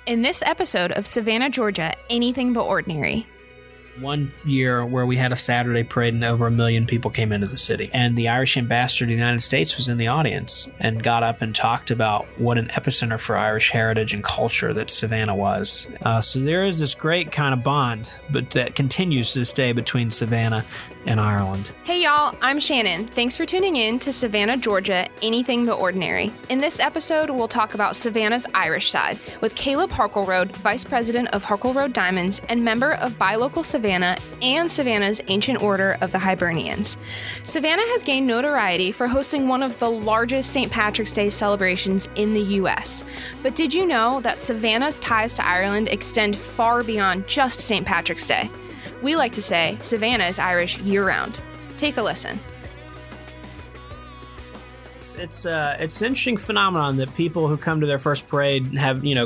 In this episode of Savannah, Georgia, Anything But Ordinary. One year where we had a Saturday parade and over 1 million people came into the city. And the Irish ambassador to the United States was in the audience and got up and talked about what an epicenter for Irish heritage and culture that Savannah was. So there is this great kind of bond but that continues to this day between Savannah and Ireland. Hey y'all, I'm Shannon. Thanks for tuning in to Savannah, Georgia, Anything But Ordinary. In this episode, we'll talk about Savannah's Irish side with Caleb Harkleroad, Vice President of Harkleroad Diamonds and member of Buy Local Savannah and Savannah's Ancient Order of the Hibernians. Savannah has gained notoriety for hosting one of the largest St. Patrick's Day celebrations in the U.S. But did you know that Savannah's ties to Ireland extend far beyond just St. Patrick's Day? We like to say Savannah is Irish year-round. Take a listen. It's an interesting phenomenon that people who come to their first parade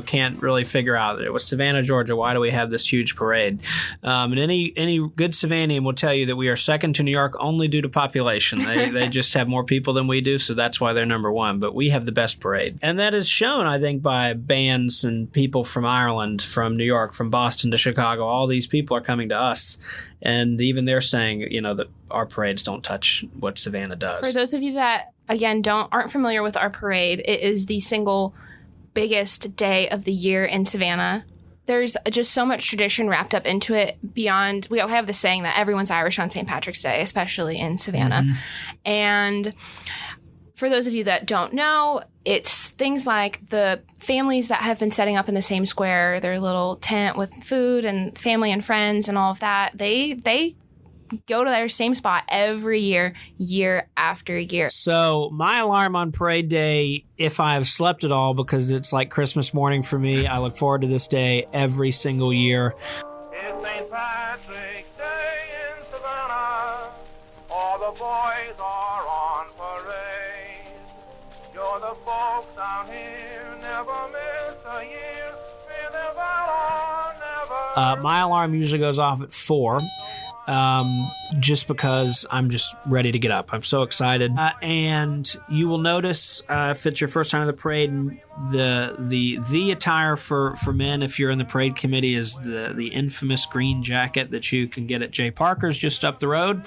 can't really figure out. It was Savannah, Georgia. Why do we have this huge parade? And any good Savannian will tell you that we are second to New York only due to population. They just have more people than we do, so that's why they're number one. But we have the best parade, and that is shown, I think, by bands and people from Ireland, from New York, from Boston to Chicago. All these people are coming to us, and even they're saying, that our parades don't touch what Savannah does. For those of you that again aren't familiar with our parade, it is the single biggest day of the year in Savannah. There's just so much tradition wrapped up into it beyond, we have the saying that everyone's Irish on St. Patrick's Day, especially in Savannah. Mm-hmm. And for those of you that don't know, it's things like the families that have been setting up in the same square, their little tent with food and family and friends and all of that, they go to their same spot every year, year after year. So my alarm on parade day, if I have slept at all, because it's like Christmas morning for me, I look forward to this day every single year. It's St. Patrick's Day in Savannah. All the boys are on parade. You're the folks down here, never miss a year. My alarm usually goes off at 4. Just because I'm just ready to get up. I'm so excited. And you will notice, if it's your first time in the parade, the attire for men, if you're in the parade committee, is the infamous green jacket that you can get at J. Parker's just up the road.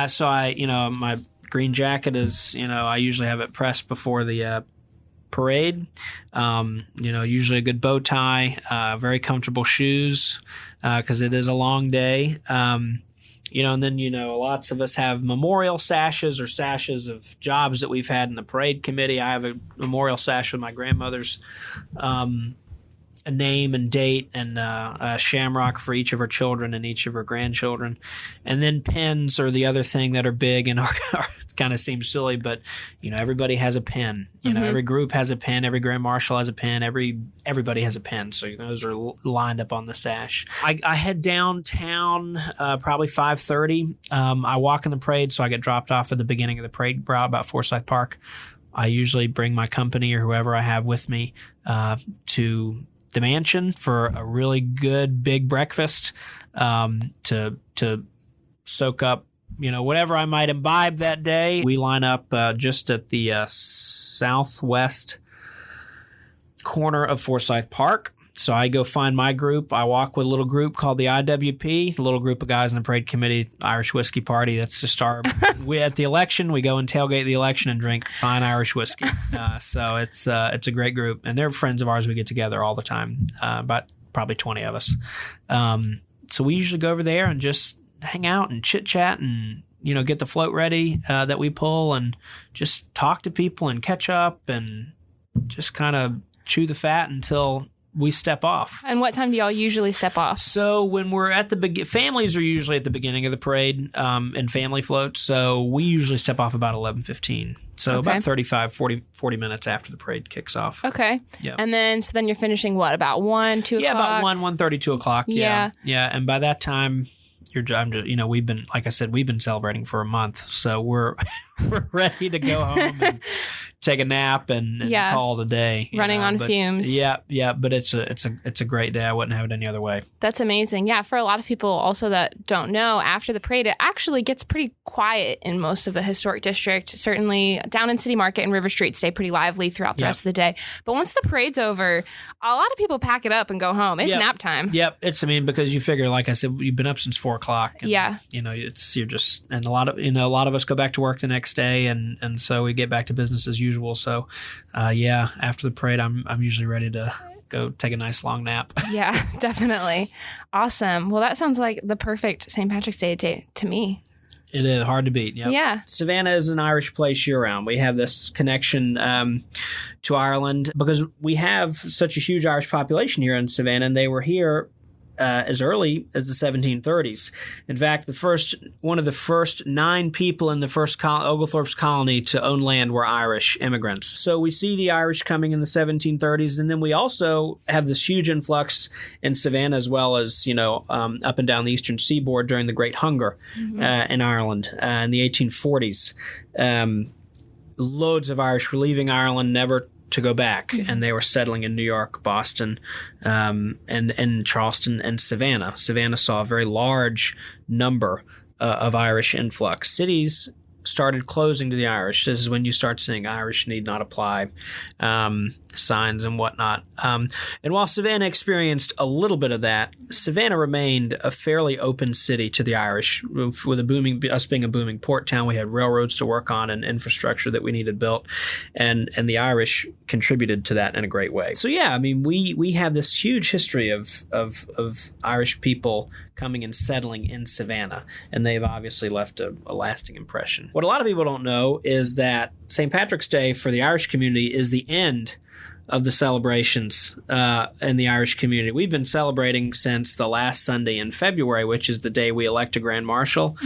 So my green jacket is, I usually have it pressed before the parade. Usually a good bow tie, very comfortable shoes, because it is a long day. And then, lots of us have memorial sashes or sashes of jobs that we've had in the parade committee. I have a memorial sash with my grandmother's a name and date and a shamrock for each of her children and each of her grandchildren. And then pins are the other thing that are big and are kind of seem silly, but everybody has a pin. Mm-hmm. Every group has a pin, every grand marshal has a pin, everybody has a pin. So those are lined up on the sash. I head downtown probably 5:30. I walk in the parade, so I get dropped off at the beginning of the parade route about Forsyth Park. I usually bring my company or whoever I have with me to the mansion for a really good big breakfast, to soak up whatever I might imbibe that day. We line up just at the southwest corner of Forsyth Park. So I go find my group. I walk with a little group called the IWP, a little group of guys in the parade committee, Irish whiskey party. That's just at the election, we go and tailgate the election and drink fine Irish whiskey. So it's a great group. And they're friends of ours. We get together all the time, about probably 20 of us. So we usually go over there and just hang out and chit-chat and, get the float ready that we pull and just talk to people and catch up and just kind of chew the fat until we step off. And what time do y'all usually step off? So when we're at the families are usually at the beginning of the parade and family floats. So we usually step off about 11:15. So Okay. about 35, 40 minutes after the parade kicks off. Okay. Yeah. And then you're finishing what, about 1, 2 Yeah, o'clock? about 1:30, 2 o'clock. Yeah. Yeah. And by that time, we've been celebrating for a month. So we're ready to go home and take a nap and call it a day. Running on fumes. Yeah, but it's a great day. I wouldn't have it any other way. That's amazing. Yeah, for a lot of people also that don't know, after the parade, it actually gets pretty quiet in most of the historic district. Certainly down in City Market and River Street stay pretty lively throughout the rest of the day. But once the parade's over, a lot of people pack it up and go home. It's nap time. Yep. Because you figure, like I said, you've been up since 4 o'clock. And, and a lot of us go back to work the next day, and so we get back to business as usual. So, after the parade, I'm usually ready to go take a nice long nap. Yeah, definitely. Awesome. Well, that sounds like the perfect St. Patrick's Day to me. It is hard to beat. Yep. Yeah. Savannah is an Irish place year-round. We have this connection to Ireland because we have such a huge Irish population here in Savannah, and they were here as early as the 1730s. In fact, one of the first 9 people in the first Oglethorpe's colony to own land were Irish immigrants. So we see the Irish coming in the 1730s, and then we also have this huge influx in Savannah as well as, up and down the eastern seaboard during the Great Hunger in Ireland in the 1840s. Loads of Irish were leaving Ireland, never to go back, and they were settling in New York, Boston, and Charleston and Savannah. Savannah saw a very large number of Irish influx. Cities started closing to the Irish. This is when you start seeing Irish need not apply signs and whatnot. And while Savannah experienced a little bit of that, Savannah remained a fairly open city to the Irish. With us being a booming port town, we had railroads to work on and infrastructure that we needed built, and the Irish contributed to that in a great way. So we have this huge history of Irish people coming and settling in Savannah, and they've obviously left a lasting impression. What a lot of people don't know is that St. Patrick's Day for the Irish community is the end of the celebrations in the Irish community. We've been celebrating since the last Sunday in February, which is the day we elect a Grand Marshal.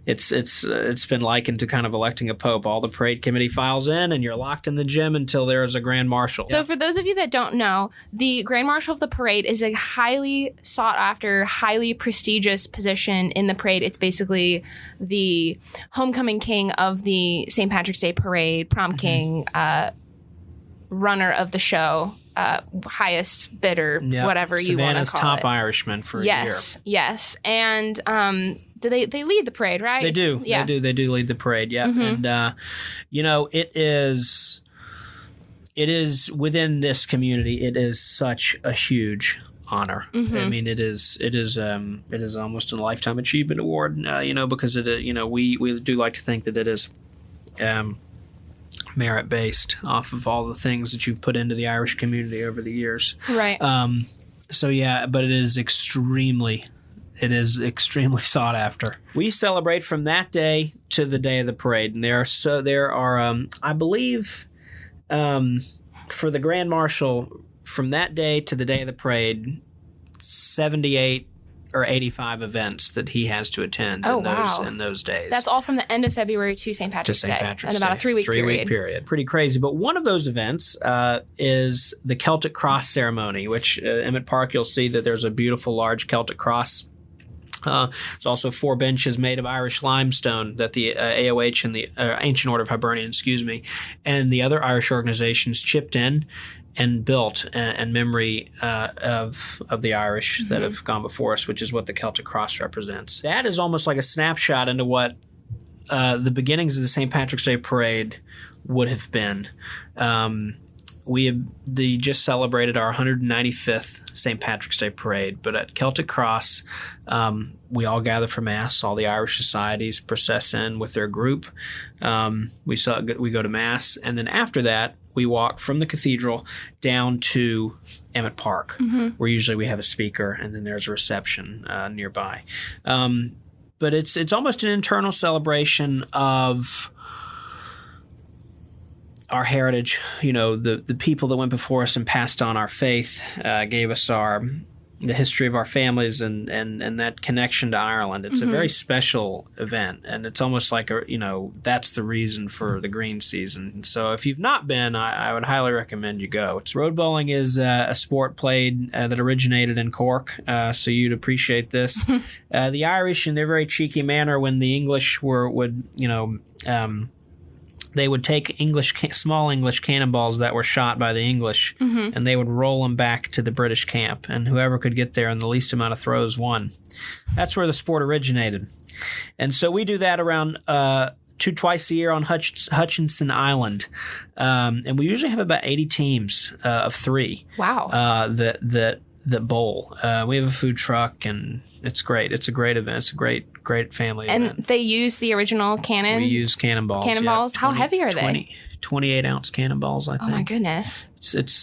It's been likened to kind of electing a pope. All the parade committee files in, and you're locked in the gym until there is a Grand Marshal. So for those of you that don't know, the Grand Marshal of the parade is a highly sought after, highly prestigious position in the parade. It's basically the homecoming king of the St. Patrick's Day parade, prom king, runner of the show, highest bidder, whatever you want to call it. Savannah's top Irishman for a year. Yes. And do they lead the parade, right? They do. Yeah. They do lead the parade. Yeah. And it is within this community. It is such a huge honor. I mean, it is almost a lifetime achievement award. Because we do like to think that it is merit based off of all the things that you've put into the Irish community over the years. Right. But it is extremely sought after. We celebrate from that day to the day of the parade, and there are I believe for the Grand Marshal from that day to the day of the parade, 78 or 85 events that he has to attend in those days. That's all from the end of February to St. Patrick's Day. And about a 3-week period. Pretty crazy. But one of those events is the Celtic Cross ceremony, which Emmett Park, you'll see that there's a beautiful large Celtic cross. There's also 4 benches made of Irish limestone that the AOH and the Ancient Order of Hibernians, and the other Irish organizations chipped in and built in memory of the Irish that have gone before us, which is what the Celtic Cross represents. That is almost like a snapshot into what the beginnings of the St. Patrick's Day Parade would have been. We just celebrated our 195th St. Patrick's Day Parade, but at Celtic Cross, we all gather for Mass. All the Irish societies process in with their group. We go to Mass, and then after that, we walk from the cathedral down to Emmett Park, where usually we have a speaker, and then there's a reception nearby. But it's almost an internal celebration of our heritage, the people that went before us and passed on our faith, gave us the history of our families and that connection to Ireland. It's a very special event, and it's almost like that's the reason for the green season. So if you've not been, I would highly recommend you go. Road bowling is a sport played that originated in Cork, so you'd appreciate this. The Irish, in their very cheeky manner, when the English would they would take small English cannonballs that were shot by the English, and they would roll them back to the British camp, and whoever could get there in the least amount of throws won. That's where the sport originated. And so we do that around twice a year on Hutchinson Island, and we usually have about 80 teams of 3. Wow. That bowl. We have a food truck, and it's great. It's a great event. It's a great family event. And they use the original cannon? We use cannonballs. Cannonballs? Yeah, How heavy are they? 28-ounce cannonballs, I think. Oh, my goodness.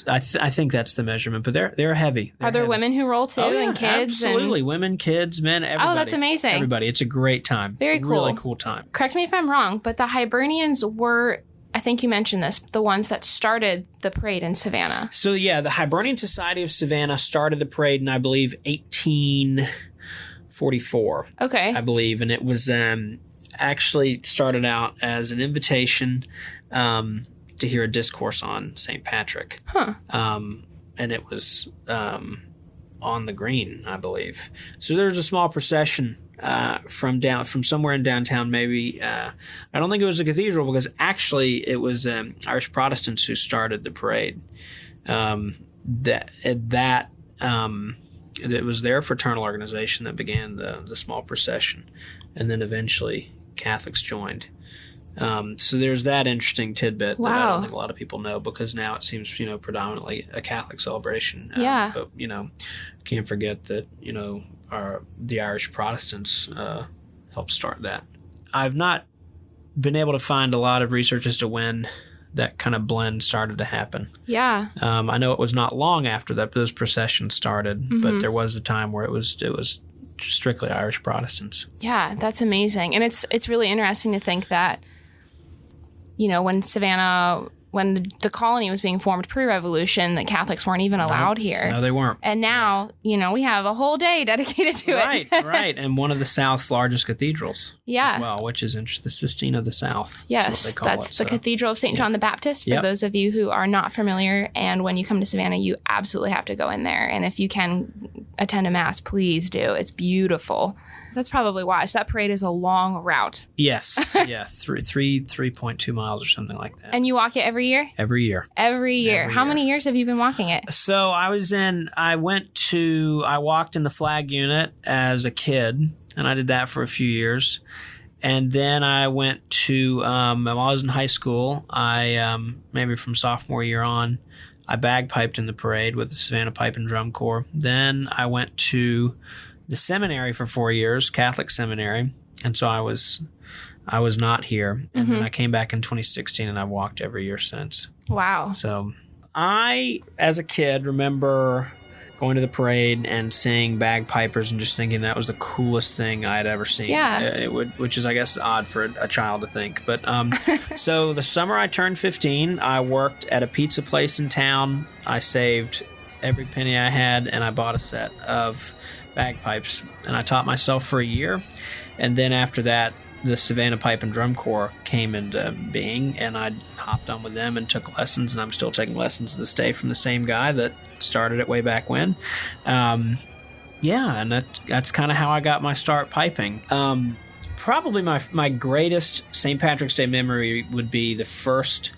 I think that's the measurement, but they're heavy. Are there women who roll, too, and kids? Absolutely. Women, kids, men, everybody. Oh, that's amazing. Everybody. It's a great time. Very cool. Really cool time. Correct me if I'm wrong, but the Hibernians were, I think you mentioned this, the ones that started the parade in Savannah. So, yeah, the Hibernian Society of Savannah started the parade in, I believe, 1844. Okay. I believe. And it was actually started out as an invitation to hear a discourse on St. Patrick. Huh. And it was on the green, I believe. So there was a small procession from somewhere in downtown, maybe. I don't think it was a cathedral, because actually it was Irish Protestants who started the parade. It was their fraternal organization that began the small procession, and then eventually Catholics joined. So there's that interesting tidbit that I don't think a lot of people know, because now it seems, predominantly a Catholic celebration. Yeah. But, can't forget that, the Irish Protestants helped start that. I've not been able to find a lot of research as to when that kind of blend started to happen. Yeah. I know it was not long after that those processions started, but there was a time where it was strictly Irish Protestants. Yeah, that's amazing. And it's really interesting to think that, when the colony was being formed pre-revolution, that Catholics weren't even allowed here. No, they weren't. And now, we have a whole day dedicated to it. Right. And one of the South's largest cathedrals as well, which is interesting. The Sistine of the South. Yes, that's the Cathedral of St. John the Baptist, for those of you who are not familiar. And when you come to Savannah, you absolutely have to go in there. And if you can attend a mass, please do. It's beautiful. That's probably why. So that parade is a long route. Yes. Yeah. 3.2 miles or something like that. And you walk it every year? Every year. Every year. How many years have you been walking it? So I walked in the flag unit as a kid, and I did that for a few years. And then I went to, while I was in high school, maybe from sophomore year on, I bagpiped in the parade with the Savannah Pipe and Drum Corps. Then I went to the seminary for 4 years, Catholic seminary, and so I was not here. And then I came back in 2016, and I've walked every year since. Wow. So I, as a kid, remember going to the parade and seeing bagpipers and just thinking that was the coolest thing I had ever seen. Yeah. Which is, I guess, odd for a child to think. But so the summer I turned 15, I worked at a pizza place in town. I saved every penny I had, and I bought a set of bagpipes, and I taught myself for a year. And then after that, the Savannah Pipe and Drum Corps came into being, and I hopped on with them and took lessons, and I'm still taking lessons to this day from the same guy that started it way back when. And that's kind of how I got my start piping. Probably my greatest St. Patrick's Day memory would be the first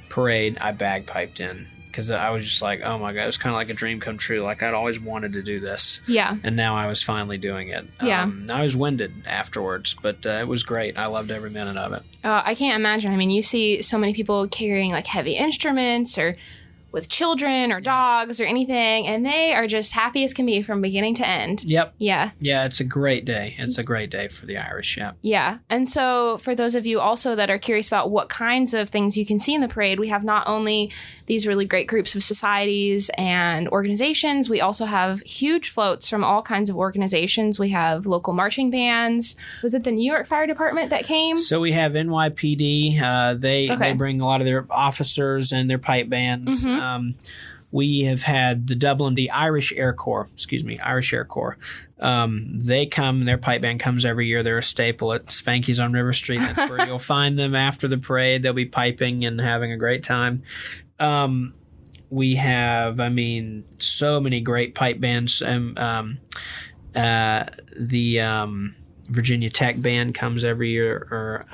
parade I bagpiped in, because I was just like, oh my God, it was kind of like a dream come true. Like, I'd always wanted to do this. Yeah. And now I was finally doing it. Yeah. I was winded afterwards, but it was great. I loved every minute of it. I can't imagine. I mean, you see so many people carrying like heavy instruments or with children or dogs or anything, and they are just happy as can be from beginning to end. Yep. Yeah. Yeah, it's a great day. It's a great day for the Irish, yeah. Yeah. And so for those of you also that are curious about what kinds of things you can see in the parade, we have not only these really great groups of societies and organizations, we also have huge floats from all kinds of organizations. We have local marching bands. Was it the New York Fire Department that came? So we have NYPD. They bring a lot of their officers and their pipe bands. We have had the Irish Air Corps. They come, their pipe band comes every year. They're a staple at Spanky's on River Street. That's where you'll find them after the parade. They'll be piping and having a great time. We have, so many great pipe bands. The Virginia Tech Band comes every year,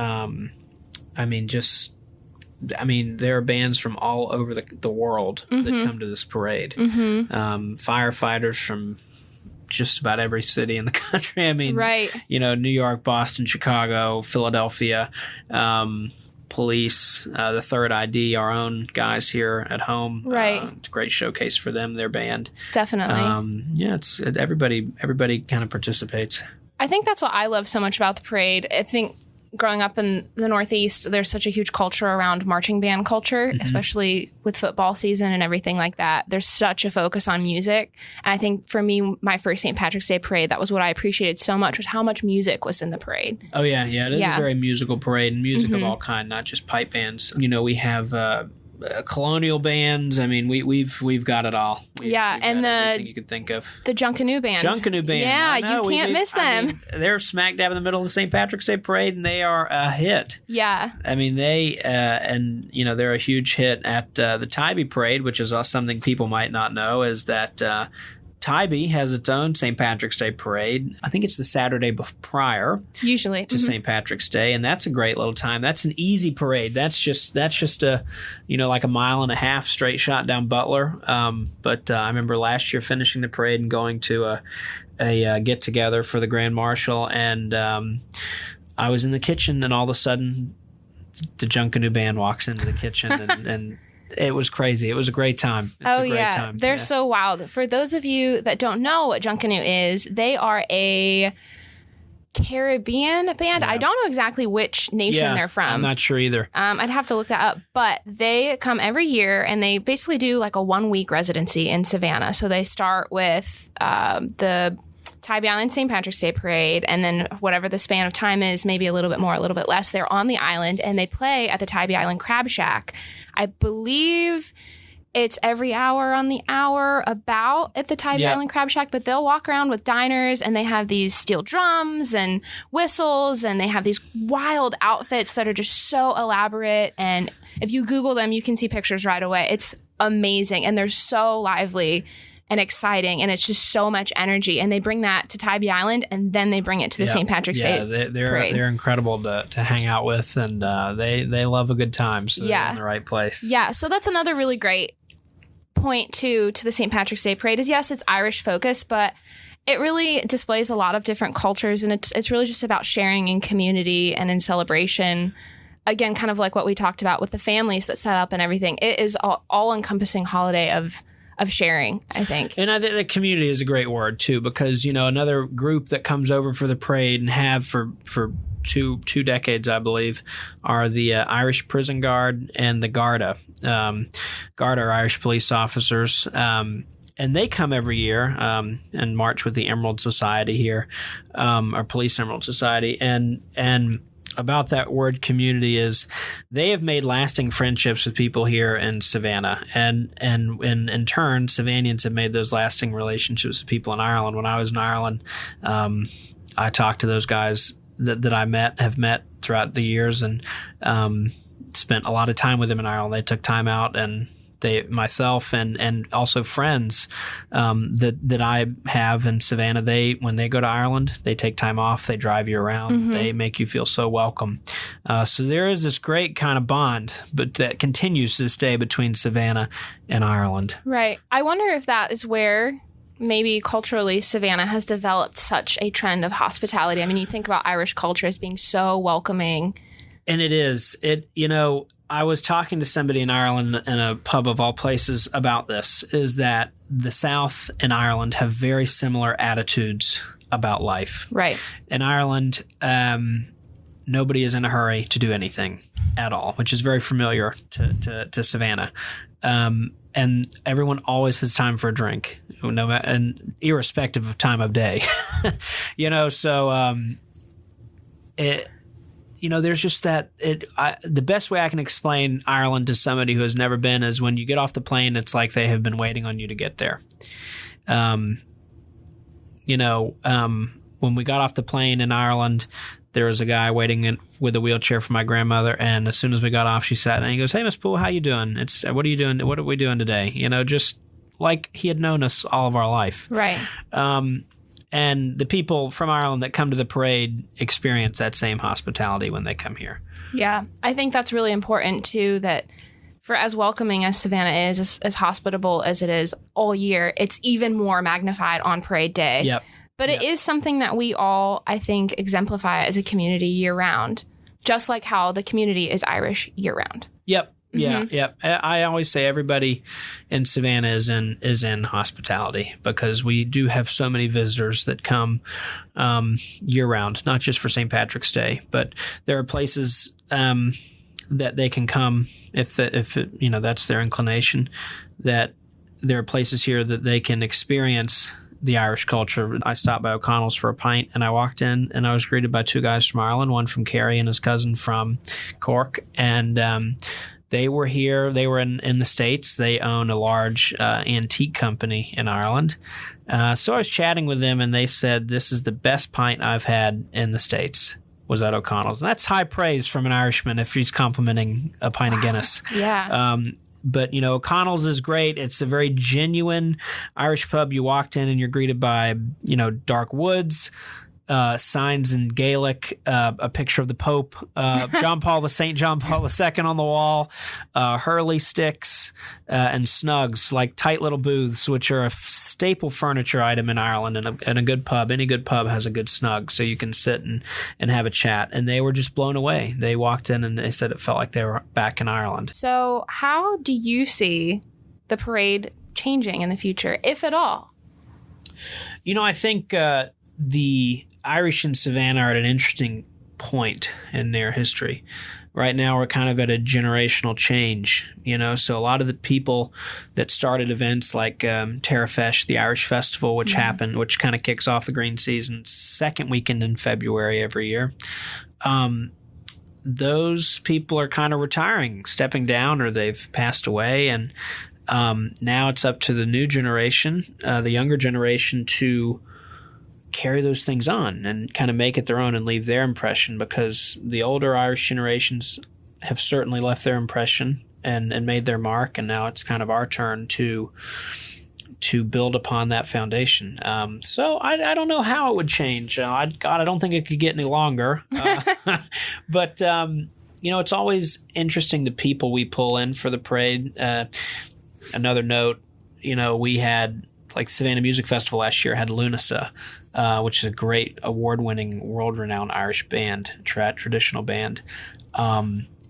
just I mean, there are bands from all over the world that come to this parade. Firefighters from just about every city in the country. I mean, New York, Boston, Chicago, Philadelphia, police, the Third ID, our own guys here at home. It's a great showcase for them, their band. Definitely. It's everybody kind of participates. I think that's what I love so much about the parade. I think growing up in the Northeast, there's such a huge culture around marching band culture, especially with football season and everything like that. There's such a focus on music. And I think for me, my first St. Patrick's Day parade, that was what I appreciated so much, was how much music was in the parade. Oh, yeah. It is a very musical parade, and music of all kind, not just pipe bands. We have colonial bands. I mean, we've got it all. We've got everything you could think of. The Junkanoo band. Yeah, you can't miss them. I mean, they're smack dab in the middle of the St. Patrick's Day parade, and they are a hit. Yeah. I mean, they're a huge hit at the Tybee parade, which is something people might not know, is that Tybee has its own St. Patrick's Day parade. I think it's the Saturday prior, usually, to St. Patrick's Day, and that's a great little time. That's an easy parade. That's just a, like a mile and a half straight shot down Butler. But I remember last year finishing the parade and going to a get together for the Grand Marshal, and I was in the kitchen, and all of a sudden, the Junkanoo band walks into the kitchen, and it was crazy. It was a great time. It's a great time. They're so wild. For those of you that don't know what Junkanoo is, they are a Caribbean band. I don't know exactly which nation they're from. I'm not sure either. I'd have to look that up. But they come every year, and they basically do like a 1-week residency in Savannah. So they start with the Tybee Island St. Patrick's Day parade, and then whatever the span of time is, maybe a little bit more, a little bit less, they're on the island, and they play at the Tybee Island Crab Shack. I believe it's every hour on the hour about at the Tybee Island Crab Shack, but they'll walk around with diners, and they have these steel drums and whistles, and they have these wild outfits that are just so elaborate, and if you Google them, you can see pictures right away. It's amazing, and they're so lively and exciting, and it's just so much energy. And they bring that to Tybee Island, and then they bring it to the St. Patrick's Day parade. They're incredible to hang out with, and they love a good time, so they're in the right place. Yeah, so that's another really great point to the St. Patrick's Day parade is, yes, it's Irish focused, but it really displays a lot of different cultures, and it's really just about sharing in community and in celebration. Again, kind of like what we talked about with the families that set up and everything. It is all-encompassing holiday of sharing, I think. And I think the community is a great word, too, because, another group that comes over for the parade and have for two decades, I believe, are the Irish Prison Guard and the Garda. Garda are Irish police officers, and they come every year and march with the Emerald Society here, our Police Emerald Society, and about that word community is they have made lasting friendships with people here in Savannah, and in turn, Savannahans have made those lasting relationships with people in Ireland. When I was in Ireland, I talked to those guys that I have met throughout the years, and spent a lot of time with them in Ireland. They took time out, and myself and also friends that I have in Savannah, when they go to Ireland, they take time off, they drive you around, they make you feel so welcome. So there is this great kind of bond, but that continues to this day between Savannah and Ireland. Right. I wonder if that is where maybe culturally Savannah has developed such a trend of hospitality. I mean, you think about Irish culture as being so welcoming. And it is. I was talking to somebody in Ireland in a pub of all places about this, is that the South and Ireland have very similar attitudes about life. Right. In Ireland, nobody is in a hurry to do anything at all, which is very familiar to Savannah. And everyone always has time for a drink, and irrespective of time of day. There's just that. The best way I can explain Ireland to somebody who has never been is when you get off the plane, it's like they have been waiting on you to get there. When we got off the plane in Ireland, there was a guy waiting with a wheelchair for my grandmother, and as soon as we got off, she sat and he goes, "Hey, Miss Poole, how you doing? What are you doing? What are we doing today?" Just like he had known us all of our life. Right. And the people from Ireland that come to the parade experience that same hospitality when they come here. Yeah, I think that's really important too, that for as welcoming as Savannah is, as hospitable as it is all year, it's even more magnified on parade day. Yep. But it is something that we all, I think, exemplify as a community year-round, just like how the community is Irish year-round. Yep. Yeah, yep. I always say everybody in Savannah is in hospitality, because we do have so many visitors that come year round, not just for St. Patrick's Day, but there are places that they can come if that's their inclination. That there are places here that they can experience the Irish culture. I stopped by O'Connell's for a pint, and I walked in, and I was greeted by two guys from Ireland, one from Kerry and his cousin from Cork, and they were here. They were in the States. They own a large antique company in Ireland. So I was chatting with them, and they said, this is the best pint I've had in the States, was at O'Connell's. And that's high praise from an Irishman if he's complimenting a pint of Guinness. Yeah. But, O'Connell's is great. It's a very genuine Irish pub. You walked in and you're greeted by, dark woods, signs in Gaelic, a picture of the Pope, St. John Paul II on the wall, Hurley sticks, and snugs, like tight little booths, which are a staple furniture item in Ireland. And a good pub, any good pub has a good snug, so you can sit and have a chat. And they were just blown away. They walked in and they said it felt like they were back in Ireland. So how do you see the parade changing in the future, if at all? I think the Irish in Savannah are at an interesting point in their history. Right now, we're kind of at a generational change, so a lot of the people that started events like Terrafesh, the Irish festival, which happened, which kind of kicks off the green season, second weekend in February every year. Those people are kind of retiring, stepping down, or they've passed away. And now it's up to the new generation, the younger generation, to carry those things on and kind of make it their own and leave their impression, because the older Irish generations have certainly left their impression and made their mark, and now it's kind of our turn to build upon that foundation. So I don't know how it would change. I don't think it could get any longer. But it's always interesting the people we pull in for the parade. Another note, we had, like, the Savannah Music Festival last year had Lunasa, which is a great award-winning, world-renowned Irish band, traditional band.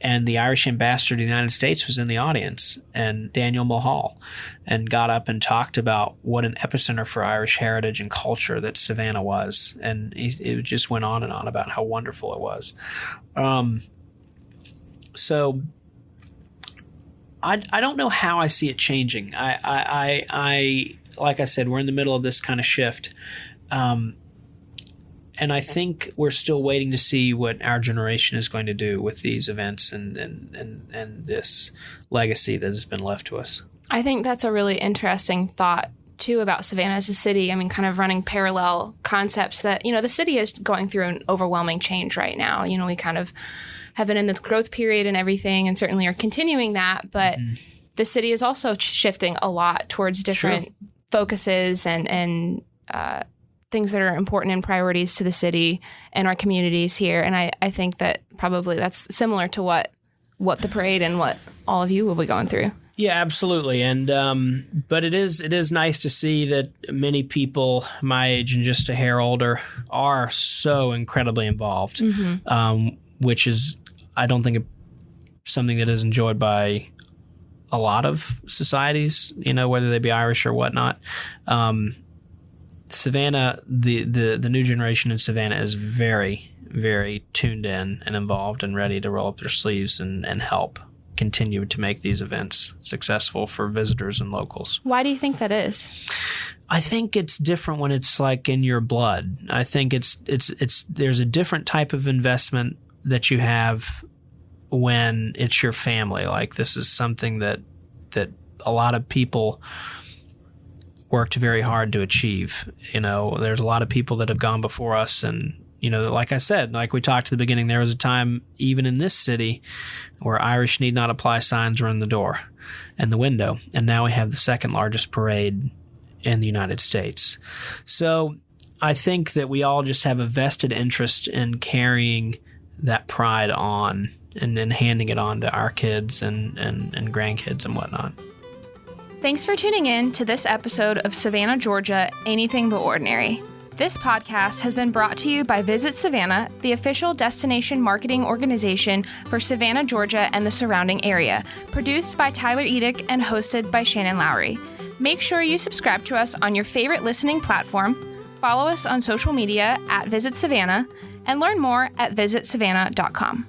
And the Irish ambassador to the United States was in the audience, and Daniel Mulhall, and got up and talked about what an epicenter for Irish heritage and culture that Savannah was. And it just went on and on about how wonderful it was. So I don't know how I see it changing. I like I said, we're in the middle of this kind of shift. And I think we're still waiting to see what our generation is going to do with these events and this legacy that has been left to us. I think that's a really interesting thought, too, about Savannah as a city. I mean, kind of running parallel concepts that, the city is going through an overwhelming change right now. We kind of have been in this growth period and everything, and certainly are continuing that. But the city is also shifting a lot towards different focuses and things that are important and priorities to the city and our communities here. And I think that probably that's similar to what the parade and what all of you will be going through. Yeah, absolutely. And but it is nice to see that many people my age and just a hair older are so incredibly involved, which is, I don't think, something that is enjoyed by a lot of societies, whether they be Irish or whatnot. Savannah, the new generation in Savannah is very, very tuned in and involved and ready to roll up their sleeves and help continue to make these events successful for visitors and locals. Why do you think that is? I think it's different when it's like in your blood. I think it's there's a different type of investment that you have when it's your family. Like, this is something that a lot of people worked very hard to achieve. There's a lot of people that have gone before us, and like I said, like we talked at the beginning, there was a time even in this city where Irish need not apply signs were in the door and the window, and now we have the second largest parade in the United States. So I think that we all just have a vested interest in carrying that pride on and handing it on to our kids and grandkids and whatnot. Thanks for tuning in to this episode of Savannah, Georgia, Anything But Ordinary. This podcast has been brought to you by Visit Savannah, the official destination marketing organization for Savannah, Georgia, and the surrounding area, produced by Tyler Edick and hosted by Shannon Lowry. Make sure you subscribe to us on your favorite listening platform, follow us on social media at Visit Savannah, and learn more at visitsavannah.com.